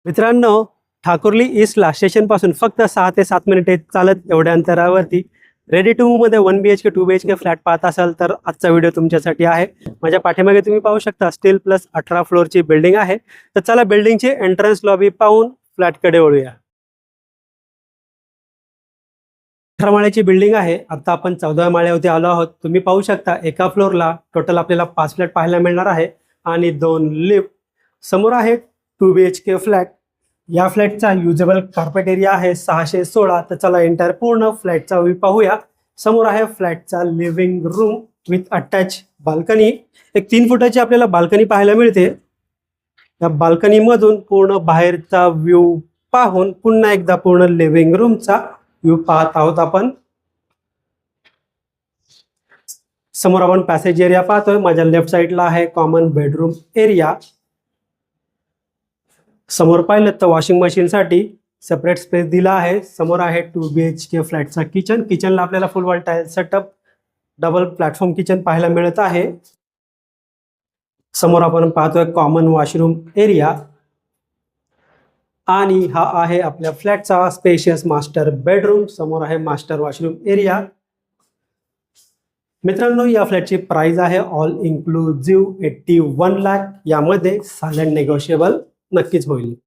मित्रांनो, ठाकुर्ली ईस्टला स्टेशनपासून फक्त 6 ते 7 मिनिटे चालत एवढ्या अंतरावरती रेडी टू मूव्ह मध्ये 1 BHK 2 BHK फ्लॅट पाहत असाल तर आजचा व्हिडिओ तुमच्यासाठी आहे। माझ्या पाठीमागे तुम्ही पाहू शकता स्टील प्लस 18 फ्लोअरची बिल्डिंग आहे। तर चला बिल्डिंगची एंट्रन्स लॉबी पाहून फ्लॅटकडे वळूया। 18 माळ्याची बिल्डिंग आहे। आता आपण 14व्या माळ्यावरती आलो आहोत। तुम्ही पाहू शकता एका फ्लोअरला टोटल आपल्याला 5 फ्लॅट पाहायला मिळणार आहे आणि 2 लिफ्ट। समोर आहे 2 BHK फ्लॅट। या फ्लॅटचा युजेबल कार्पेट एरिया आहे 616। तर चला एंटायर पूर्ण फ्लॅटचा व्ह्यू पाहूया। समोर आहे फ्लॅटचा living room with attach balcony. एक 3 फुटाची आपल्याला बाल्कनी पाहायला मिळते। या बाल्कनी मधून पूर्ण बाहेरचा व्ह्यू पाहून पुन्हा एकदा पूर्ण लिव्हिंग रूमचा व्ह्यू पाहत आहोत आपण। समोर आपण पॅसेज एरिया पाहतोय। माझ्या लेफ्ट साइडला आहे कॉमन बेडरूम एरिया। समोर पाहिलं तर वॉशिंग मशीन साठी सेपरेट स्पेस दिला आहे। समोर आहे 2 BHK फ्लॅटचा किचन। किचनला आपल्याला फुल wall tile setup double platform kitchen पाहायला मिळत आहे। समोर आपण पाहतोय कॉमन वॉशरूम एरिया आणि हा आहे आपल्या फ्लॅटचा स्पेशियस मास्टर बेडरूम। समोर आहे मास्टर वॉशरूम एरिया। मित्रांनो, या फ्लॅटची प्राइस आहे ऑल इन्क्लुझिव्ह 81 लाख। यामध्ये सायलेंट नेगोशिएबल नक्कीच होईल।